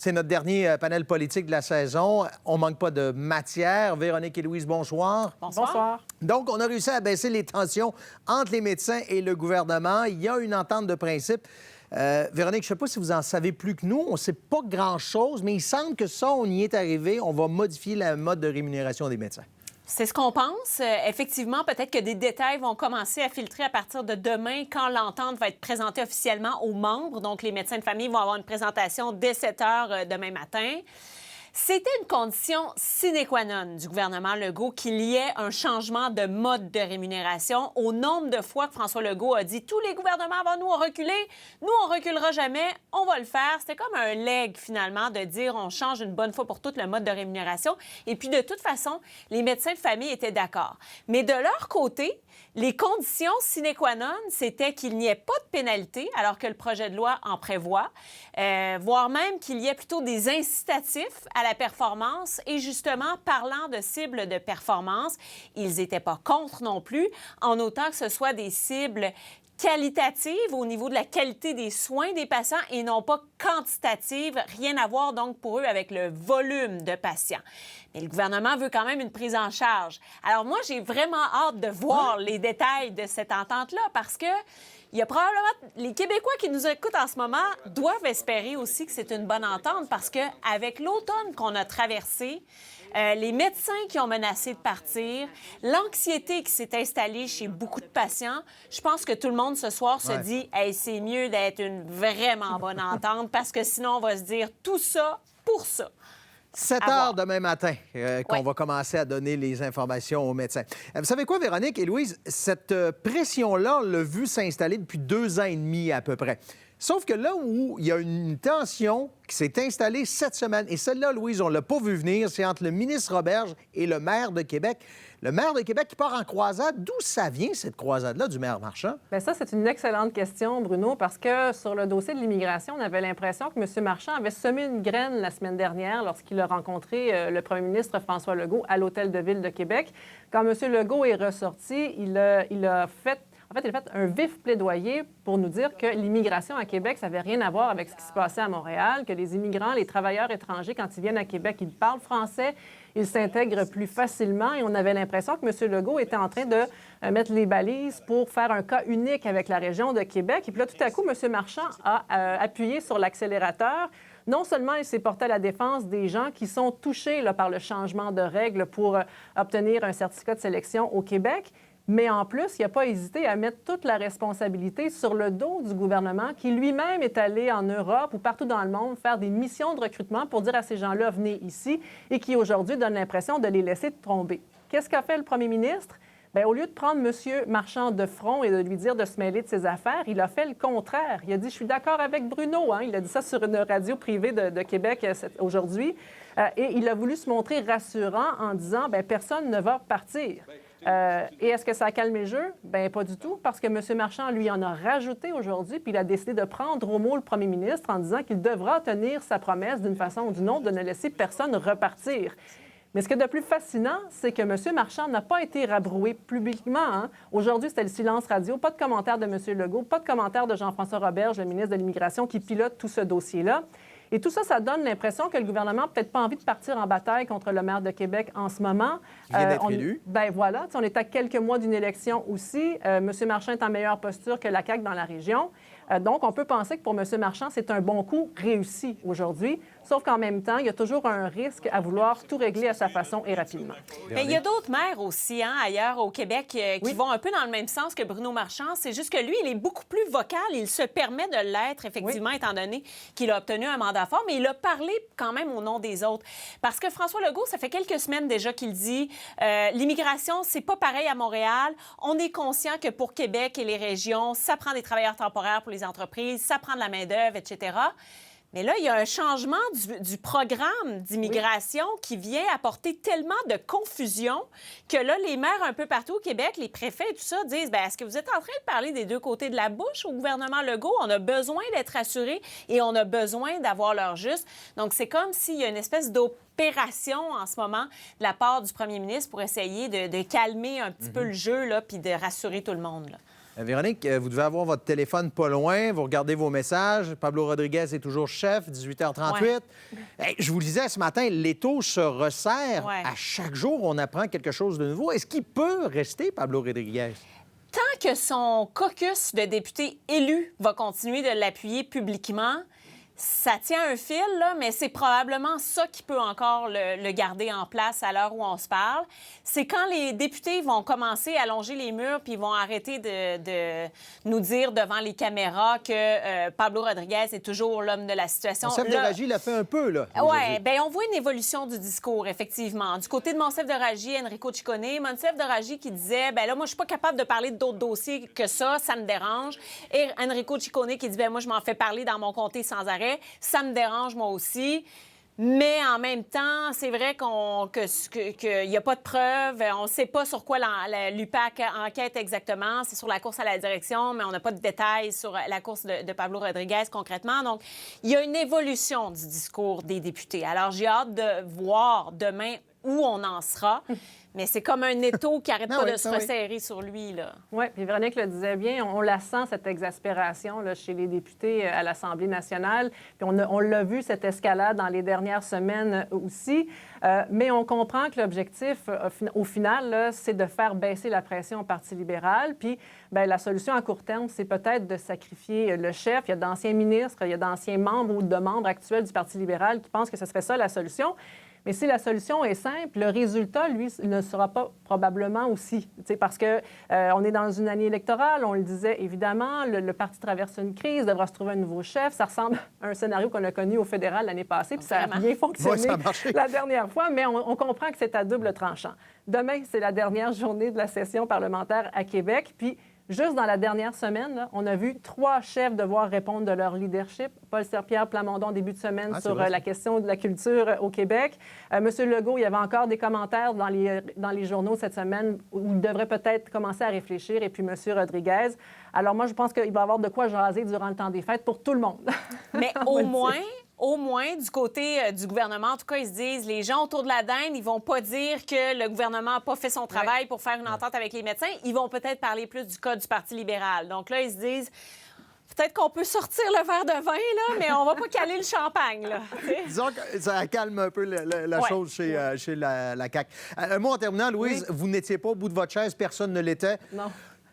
C'est notre dernier panel politique de la saison. On manque pas de matière. Véronique et Louise, bonsoir. Bonsoir. Donc, on a réussi à baisser les tensions entre les médecins et le gouvernement. Il y a une entente de principe. Véronique, je ne sais pas si vous en savez plus que nous. On ne sait pas grand-chose, mais il semble que ça, on y est arrivé. On va modifier le mode de rémunération des médecins. C'est ce qu'on pense. Effectivement, peut-être que des détails vont commencer à filtrer à partir de demain quand l'entente va être présentée officiellement aux membres. Donc, les médecins de famille vont avoir une présentation dès 7 heures demain matin. C'était une condition sine qua non du gouvernement Legault qu'il y ait un changement de mode de rémunération. Au nombre de fois que François Legault a dit « Tous les gouvernements avant nous ont reculé, nous, on reculera jamais, on va le faire ». C'était comme un leg, finalement, de dire on change une bonne fois pour toutes le mode de rémunération. Et puis, de toute façon, les médecins de famille étaient d'accord. Mais de leur côté, les conditions sine qua non, c'était qu'il n'y ait pas de pénalité, alors que le projet de loi en prévoit, voire même qu'il y ait plutôt des incitatifs à la performance. Et justement, parlant de cibles de performance, ils n'étaient pas contre non plus, en autant que ce soit des cibles qualitatives au niveau de la qualité des soins des patients et non pas quantitatives. Rien à voir donc pour eux avec le volume de patients. Mais le gouvernement veut quand même une prise en charge. Alors moi, j'ai vraiment hâte de voir les détails de cette entente-là parce que il y a probablement les Québécois qui nous écoutent en ce moment doivent espérer aussi que c'est une bonne entente parce qu'avec l'automne qu'on a traversé, les médecins qui ont menacé de partir, l'anxiété qui s'est installée chez beaucoup de patients, je pense que tout le monde ce soir se dit hey, c'est mieux d'être une vraiment bonne entente parce que sinon on va se dire tout ça pour ça. 7 heures demain matin qu'on va commencer à donner les informations aux médecins. Vous savez quoi, Véronique et Louise? Cette pression-là, on l'a vu s'installer depuis 2 ans et demi à peu près. Sauf que là où il y a une tension qui s'est installée cette semaine, et celle-là, Louise, on ne l'a pas vu venir, c'est entre le ministre Roberge et le maire de Québec. Le maire de Québec qui part en croisade. D'où ça vient, cette croisade-là, du maire Marchand? Bien, ça, c'est une excellente question, Bruno, parce que sur le dossier de l'immigration, on avait l'impression que M. Marchand avait semé une graine la semaine dernière lorsqu'il a rencontré le premier ministre François Legault à l'Hôtel de Ville de Québec. Quand M. Legault est ressorti, il a fait un vif plaidoyer pour nous dire que l'immigration à Québec, ça n'avait rien à voir avec ce qui se passait à Montréal, que les immigrants, les travailleurs étrangers, quand ils viennent à Québec, ils parlent français, ils s'intègrent plus facilement. Et on avait l'impression que M. Legault était en train de mettre les balises pour faire un cas unique avec la région de Québec. Et puis là, tout à coup, M. Marchand a appuyé sur l'accélérateur. Non seulement il s'est porté à la défense des gens qui sont touchés là, par le changement de règles pour obtenir un certificat de sélection au Québec, mais en plus, il n'a pas hésité à mettre toute la responsabilité sur le dos du gouvernement qui lui-même est allé en Europe ou partout dans le monde faire des missions de recrutement pour dire à ces gens-là, venez ici, et qui aujourd'hui donne l'impression de les laisser tomber. Qu'est-ce qu'a fait le premier ministre? Bien, au lieu de prendre M. Marchand de front et de lui dire de se mêler de ses affaires, il a fait le contraire. Il a dit, je suis d'accord avec Bruno. Il a dit ça sur une radio privée de Québec aujourd'hui. Et il a voulu se montrer rassurant en disant, bien, personne ne va partir. Et est-ce que ça a calmé le jeu? Bien, pas du tout, parce que M. Marchand, lui, en a rajouté aujourd'hui, puis il a décidé de prendre au mot le premier ministre en disant qu'il devra tenir sa promesse d'une façon ou d'une autre de ne laisser personne repartir. Mais ce qui est de plus fascinant, c'est que M. Marchand n'a pas été rabroué publiquement. Aujourd'hui, c'était le silence radio, pas de commentaire de M. Legault, pas de commentaire de Jean-François Roberge, le ministre de l'Immigration, qui pilote tout ce dossier-là. Et tout ça, ça donne l'impression que le gouvernement n'a peut-être pas envie de partir en bataille contre le maire de Québec en ce moment. Il vient d'être élu. Bien voilà, on est à quelques mois d'une élection aussi. M. Marchand est en meilleure posture que la CAQ dans la région. Donc, on peut penser que pour M. Marchand, c'est un bon coup réussi aujourd'hui. Sauf qu'en même temps, il y a toujours un risque à vouloir tout régler à sa façon et rapidement. Mais il y a d'autres maires aussi, ailleurs au Québec, qui vont un peu dans le même sens que Bruno Marchand. C'est juste que lui, il est beaucoup plus vocal. Il se permet de l'être, effectivement, étant donné qu'il a obtenu un mandat fort. Mais il a parlé quand même au nom des autres. Parce que François Legault, ça fait quelques semaines déjà qu'il dit l'immigration, c'est pas pareil à Montréal. On est conscient que pour Québec et les régions, ça prend des travailleurs temporaires pour les entreprises, ça prend de la main-d'œuvre, etc. Mais là, il y a un changement du programme d'immigration qui vient apporter tellement de confusion que là, les maires un peu partout au Québec, les préfets et tout ça disent est-ce que vous êtes en train de parler des deux côtés de la bouche au gouvernement Legault? On a besoin d'être assurés et on a besoin d'avoir l'heure juste. Donc, c'est comme s'il y a une espèce d'opération en ce moment de la part du premier ministre pour essayer de calmer un petit peu le jeu là, puis de rassurer tout le monde. Là. Véronique, vous devez avoir votre téléphone pas loin, vous regardez vos messages. Pablo Rodriguez est toujours chef, 18h38. Ouais. Hey, je vous le disais ce matin, l'étau se resserre. Ouais. À chaque jour, on apprend quelque chose de nouveau. Est-ce qu'il peut rester, Pablo Rodriguez? Tant que son caucus de députés élus va continuer de l'appuyer publiquement, ça tient un fil, là, mais c'est probablement ça qui peut encore le garder en place à l'heure où on se parle. C'est quand les députés vont commencer à longer les murs puis ils vont arrêter de nous dire devant les caméras que Pablo Rodriguez est toujours l'homme de la situation. Monsef Déragi l'a fait un peu, là. Oui, bien, on voit une évolution du discours, effectivement. Du côté de Monsef Déragi, Enrico Ciccone, Monsef Déragi qui disait, ben là, moi, je suis pas capable de parler d'autres dossiers que ça me dérange. Et Enrico Ciccone qui dit, ben moi, je m'en fais parler dans mon comté sans arrêt. Ça me dérange, moi aussi. Mais en même temps, c'est vrai qu'il n'y a pas de preuves. On ne sait pas sur quoi l'UPAC enquête exactement. C'est sur la course à la direction, mais on n'a pas de détails sur la course de Pablo Rodriguez concrètement. Donc, il y a une évolution du discours des députés. Alors, j'ai hâte de voir demain où on en sera. Mais c'est comme un étau qui n'arrête pas de se resserrer sur lui, là. Oui, puis Véronique le disait bien, on la sent, cette exaspération là, chez les députés à l'Assemblée nationale. Puis on l'a vu, cette escalade, dans les dernières semaines aussi. Mais on comprend que l'objectif, au final, là, c'est de faire baisser la pression au Parti libéral. Puis bien, la solution à court terme, c'est peut-être de sacrifier le chef. Il y a d'anciens ministres, il y a d'anciens membres ou de membres actuels du Parti libéral qui pensent que ce serait ça la solution. Mais si la solution est simple, le résultat, lui, ne sera pas probablement aussi. Parce que on est dans une année électorale, on le disait évidemment, le parti traverse une crise, devra se trouver un nouveau chef. Ça ressemble à un scénario qu'on a connu au fédéral l'année passée, puis ça a bien fonctionné la dernière fois, mais on comprend que c'est à double tranchant. Demain, c'est la dernière journée de la session parlementaire à Québec, puis juste dans la dernière semaine, là, on a vu 3 chefs devoir répondre de leur leadership. Paul Saint-Pierre Plamondon, début de semaine, sur la question de la culture au Québec. Monsieur Legault, il y avait encore des commentaires dans les journaux cette semaine où il devrait peut-être commencer à réfléchir. Et puis Monsieur Rodriguez. Alors moi, je pense qu'il va y avoir de quoi jaser durant le temps des fêtes pour tout le monde. Mais au moins, du côté du gouvernement, en tout cas, ils se disent, les gens autour de la dinde, ils vont pas dire que le gouvernement n'a pas fait son travail pour faire une entente avec les médecins. Ils vont peut-être parler plus du cas du Parti libéral. Donc là, ils se disent, peut-être qu'on peut sortir le verre de vin, là, mais on va pas caler le champagne, là. Disons que ça calme un peu la chose chez la CAQ. Un mot en terminant, Louise, vous n'étiez pas au bout de votre chaise, personne ne l'était. Non.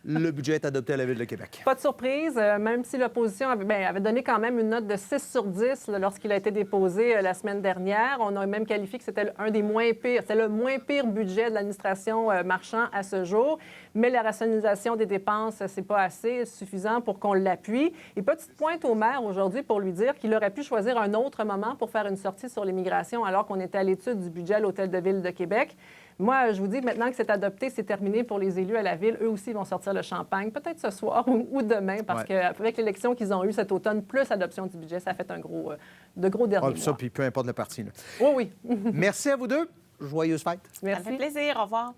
Le budget est adopté à la Ville de Québec. Pas de surprise, même si l'opposition avait donné quand même une note de 6 sur 10 là, lorsqu'il a été déposé la semaine dernière. On a même qualifié que c'était un des moins pires, c'était le moins pire budget de l'administration Marchand à ce jour. Mais la rationalisation des dépenses, c'est pas assez suffisant pour qu'on l'appuie. Et petite pointe au maire aujourd'hui pour lui dire qu'il aurait pu choisir un autre moment pour faire une sortie sur l'immigration alors qu'on était à l'étude du budget à l'Hôtel de Ville de Québec. Moi, je vous dis, maintenant que c'est adopté, c'est terminé pour les élus à la Ville. Eux aussi vont sortir le champagne, peut-être ce soir ou demain, parce qu'avec l'élection qu'ils ont eue cet automne, plus l'adoption du budget, ça a fait de gros derniers mois. Ça, puis peu importe le parti. Là. Oui. Merci à vous deux. Joyeuses fêtes. Merci. Ça fait plaisir. Au revoir.